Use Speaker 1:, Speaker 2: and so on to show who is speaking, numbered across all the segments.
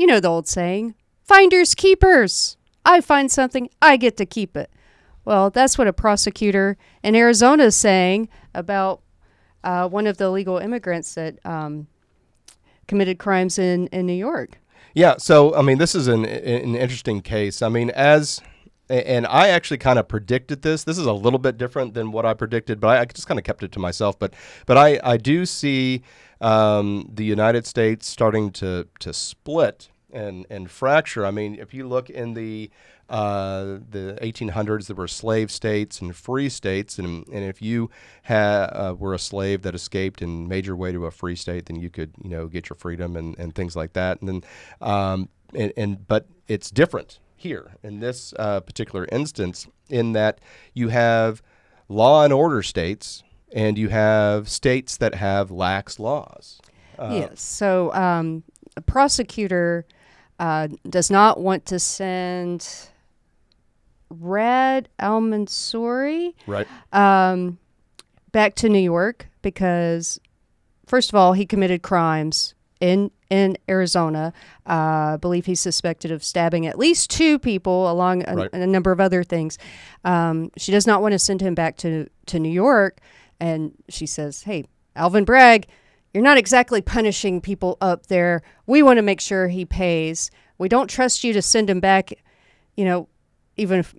Speaker 1: You know the old saying, finders keepers. I find something, I get to keep it. Well, that's what a prosecutor in Arizona is saying about one of the illegal immigrants that committed crimes in New York.
Speaker 2: Yeah, so, I mean, this is an interesting case. I mean, and I actually kind of predicted this. This is a little bit different than what I predicted, but I just kind of kept it to myself. But I do see the United States starting to split and fracture. I mean, if you look in the 1800s, there were slave states and free states, and if you were a slave that escaped and made your way to a free state, then you could get your freedom and things like that. And then but it's different here in this particular instance, in that you have law and order states and you have states that have lax laws.
Speaker 1: Yes. So a prosecutor does not want to send Raad Almansoori back to New York because, first of all, he committed crimes in Arizona. I believe he's suspected of stabbing at least 2 people, along a number of other things. She does not want to send him back to New York, and she says, hey, Alvin Bragg, you're not exactly punishing people up there. We want to make sure he pays. We don't trust you to send him back, even if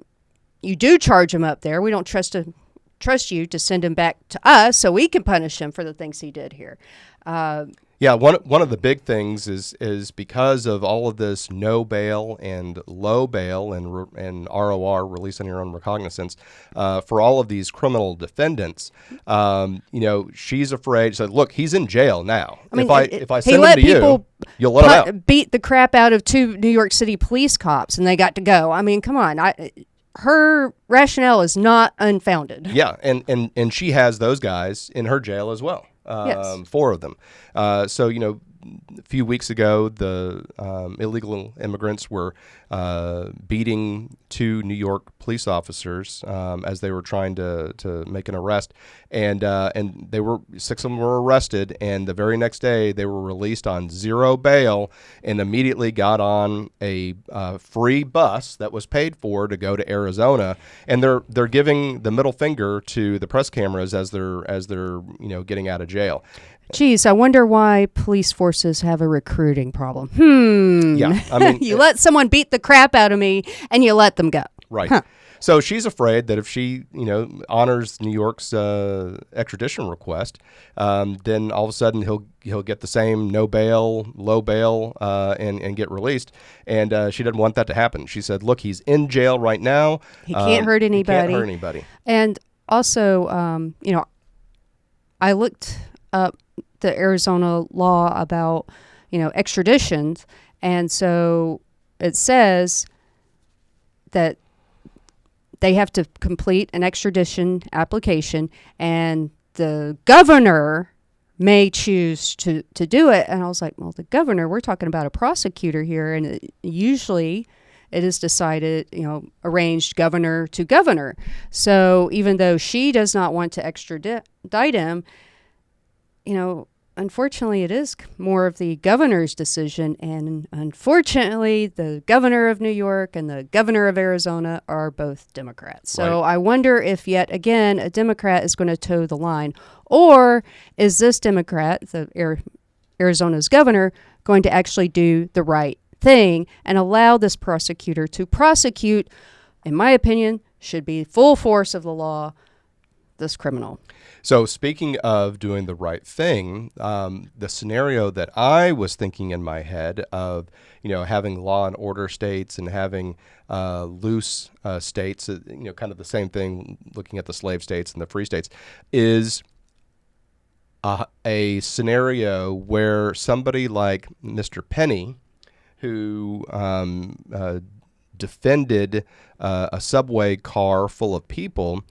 Speaker 1: you do charge him up there. We don't trust you to send him back to us so we can punish him for the things he did here.
Speaker 2: Yeah, one of the big things is because of all of this no bail and low bail and ROR, release on your own recognizance, for all of these criminal defendants. She's afraid. She said, "Look, he's in jail now.
Speaker 1: I mean,
Speaker 2: if I send him to you, you'll let him out."
Speaker 1: Beat the crap out of 2 New York City police cops, and they got to go. I mean, come on. Her rationale is not unfounded.
Speaker 2: Yeah, and she has those guys in her jail as well.
Speaker 1: Yes.
Speaker 2: 4 of them. So, a few weeks ago, the illegal immigrants were beating 2 New York police officers as they were trying to make an arrest, and they were 6 of them were arrested, and the very next day they were released on 0 bail and immediately got on a free bus that was paid for to go to Arizona, and they're giving the middle finger to the press cameras as they're getting out of jail.
Speaker 1: Geez, I wonder why police forces have a recruiting problem.
Speaker 2: Yeah, I mean,
Speaker 1: you let someone beat the crap out of me, and you let them go.
Speaker 2: Right.
Speaker 1: Huh.
Speaker 2: So she's afraid that if she, honors New York's extradition request, then all of a sudden he'll get the same no bail, low bail, and get released. And she doesn't want that to happen. She said, "Look, he's in jail right now.
Speaker 1: He can't hurt anybody.
Speaker 2: He can't hurt anybody."
Speaker 1: And also, I looked up the Arizona law about, extraditions. And so it says that they have to complete an extradition application, and the governor may choose to do it. And I was like, well, the governor, we're talking about a prosecutor here. And usually it is decided, arranged governor to governor. So even though she does not want to extradite him, unfortunately, it is more of the governor's decision, and unfortunately, the governor of New York and the governor of Arizona are both Democrats. So I wonder if, yet again, a Democrat is going to toe the line, or is this Democrat, the Arizona's governor, going to actually do the right thing and allow this prosecutor to prosecute, in my opinion, should be full force of the law, this criminal.
Speaker 2: So speaking of doing the right thing, the scenario that I was thinking in my head of, having law and order states and having loose states, kind of the same thing, looking at the slave states and the free states, is a scenario where somebody like Mr. Penny, who defended a subway car full of people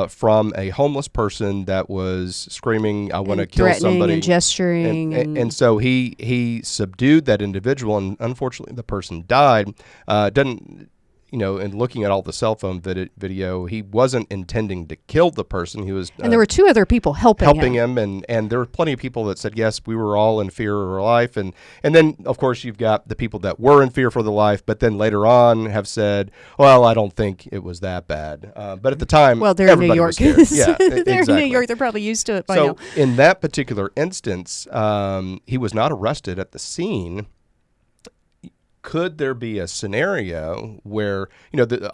Speaker 2: from a homeless person that was screaming, "I want to kill somebody,"
Speaker 1: and gesturing,
Speaker 2: and so he subdued that individual, and unfortunately the person died. Doesn't in looking at all the cell phone video, he wasn't intending to kill the person. He was,
Speaker 1: and there were two other people helping
Speaker 2: him, and there were plenty of people that said, yes, we were all in fear of our life, and then of course you've got the people that were in fear for their life, but then later on have said, well, I don't think it was that bad. But at the time,
Speaker 1: well, they're in New York.
Speaker 2: Yeah,
Speaker 1: they're
Speaker 2: exactly.
Speaker 1: in New York. They're probably used to it by
Speaker 2: now.
Speaker 1: now.
Speaker 2: In that particular instance, he was not arrested at the scene. Could there be a scenario where,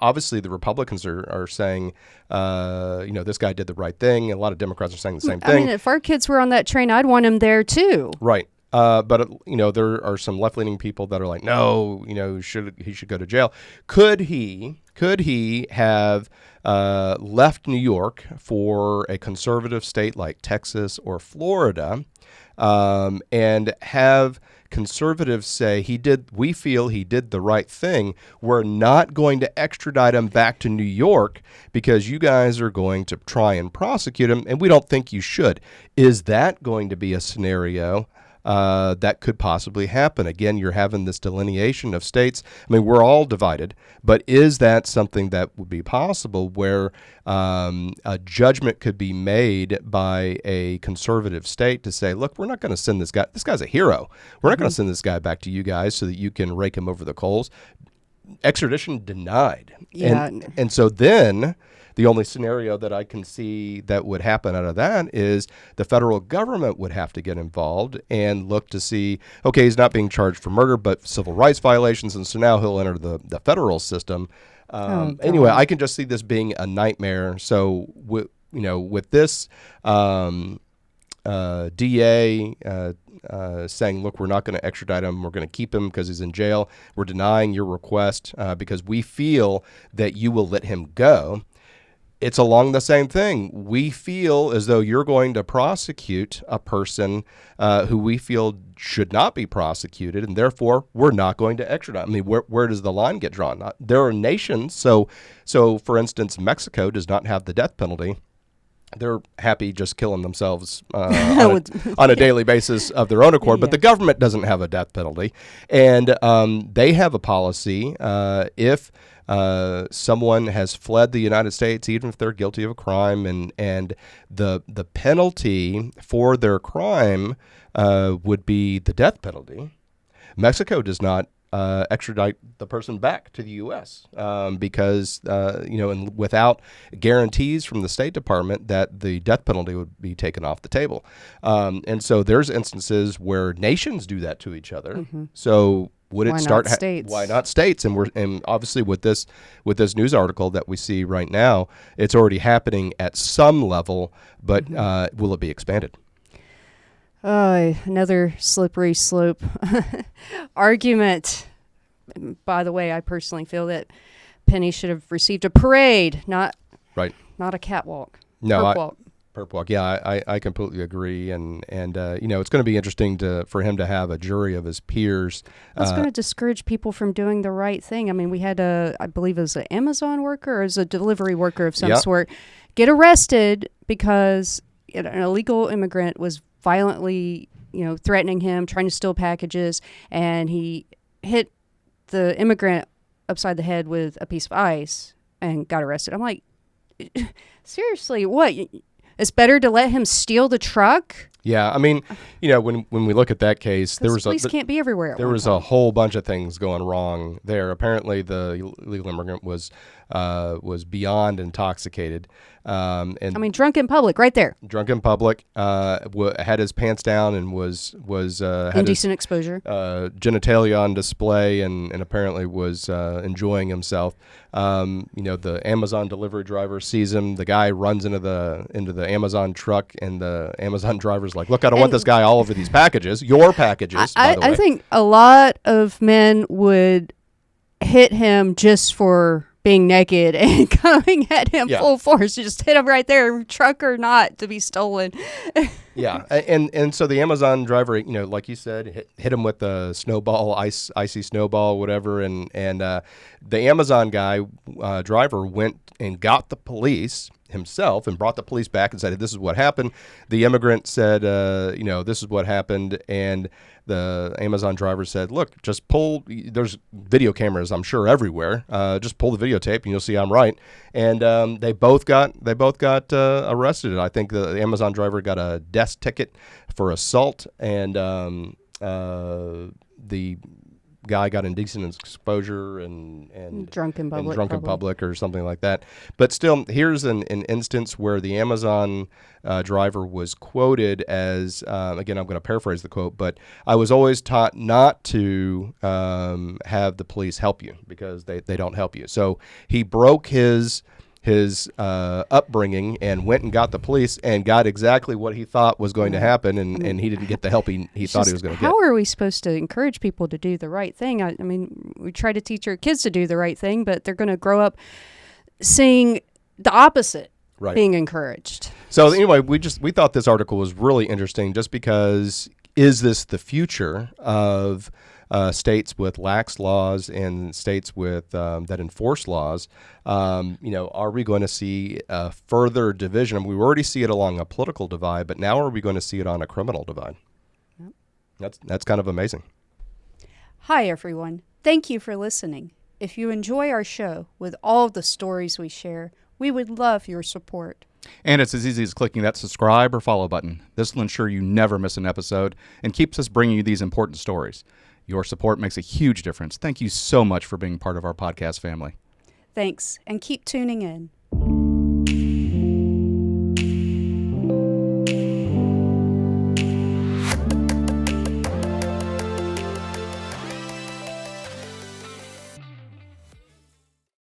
Speaker 2: obviously the Republicans are saying, this guy did the right thing. A lot of Democrats are saying the same thing.
Speaker 1: I mean, if our kids were on that train, I'd want him there too.
Speaker 2: Right. But there are some left-leaning people that are like, no, he should go to jail. Could he have left New York for a conservative state like Texas or Florida, and have conservatives say we feel he did the right thing. We're not going to extradite him back to New York because you guys are going to try and prosecute him, and we don't think you should. Is that going to be a scenario that could possibly happen? Again, you're having this delineation of states. I mean, we're all divided, but is that something that would be possible where a judgment could be made by a conservative state to say, look, we're not going to send this guy. This guy's a hero. We're not going to send this guy back to you guys so that you can rake him over the coals. Extradition denied.
Speaker 1: Yeah.
Speaker 2: And so then the only scenario that I can see that would happen out of that is the federal government would have to get involved and look to see, okay, he's not being charged for murder, but civil rights violations, and so now he'll enter the federal system. Anyway, I can just see this being a nightmare. So, with this DA saying, look, we're not going to extradite him. We're going to keep him because he's in jail. We're denying your request because we feel that you will let him go. It's along the same thing. We feel as though you're going to prosecute a person who we feel should not be prosecuted, and therefore we're not going to extradite. I mean, where does the line get drawn? There are nations. So for instance, Mexico does not have the death penalty. They're happy just killing themselves on a daily basis of their own accord, but the government doesn't have a death penalty. And they have a policy if someone has fled the United States, even if they're guilty of a crime, and the penalty for their crime would be the death penalty. Mexico does not extradite the person back to the U.S. Because and without guarantees from the State Department that the death penalty would be taken off the table. And so there's instances where nations do that to each other. Mm-hmm. So would it start? Why not states? And obviously with this news article that we see right now, it's already happening at some level. But will it be expanded?
Speaker 1: Another slippery slope argument. By the way, I personally feel that Penny should have received a parade, not a catwalk.
Speaker 2: No, perp walk. Yeah, I completely agree, and it's going to be interesting for him to have a jury of his peers.
Speaker 1: That's going to discourage people from doing the right thing. I mean, we had I believe it was an Amazon worker or it was a delivery worker of some sort get arrested because an illegal immigrant was violently, threatening him, trying to steal packages, and he hit the immigrant upside the head with a piece of ice and got arrested. I'm like, seriously, what? It's better to let him steal the truck?
Speaker 2: Yeah, I mean, when we look at that case,
Speaker 1: police can't be everywhere.
Speaker 2: There was a whole bunch of things going wrong there. Apparently, the illegal immigrant was beyond intoxicated.
Speaker 1: Drunk in public, right there.
Speaker 2: Drunk in public, had his pants down and was had
Speaker 1: indecent exposure,
Speaker 2: genitalia on display, and apparently was enjoying himself. The Amazon delivery driver sees him. The guy runs into the Amazon truck, and the Amazon driver's like, "Look, I don't want this guy all over these packages. Your packages." By the way.
Speaker 1: I think a lot of men would hit him just for being naked and coming at him full force. Just hit him right there, truck or not, to be stolen.
Speaker 2: Yeah, and so the Amazon driver, like you said, hit him with the snowball, icy snowball, whatever, and the Amazon driver went and got the police himself and brought the police back and said, this is what happened. The immigrant said, this is what happened. And the Amazon driver said, look, just pull. There's video cameras, I'm sure, everywhere. Just pull the videotape and you'll see I'm right. And they both got arrested. I think the Amazon driver got a desk ticket for assault, and the guy got indecent exposure and
Speaker 1: drunk in
Speaker 2: public or something like that. But still, here's an instance where the Amazon driver was quoted as, again, I'm going to paraphrase the quote, but I was always taught not to have the police help you because they don't help you. So he broke his upbringing and went and got the police and got exactly what he thought was going to happen, and he didn't get the help he thought he was going to get.
Speaker 1: How are we supposed to encourage people to do the right thing? I mean, we try to teach our kids to do the right thing, but they're going to grow up seeing the opposite being encouraged.
Speaker 2: So anyway, we thought this article was really interesting just because, is this the future of states with lax laws and states with that enforce laws? Are we going to see a further division? I mean, we already see it along a political divide, but now are we going to see it on a criminal divide? Yep. That's kind of amazing.
Speaker 3: Hi, everyone. Thank you for listening. If you enjoy our show with all of the stories we share, we would love your support.
Speaker 4: And it's as easy as clicking that subscribe or follow button. This will ensure you never miss an episode and keeps us bringing you these important stories. Your support makes a huge difference. Thank you so much for being part of our podcast family.
Speaker 3: Thanks, and keep tuning in.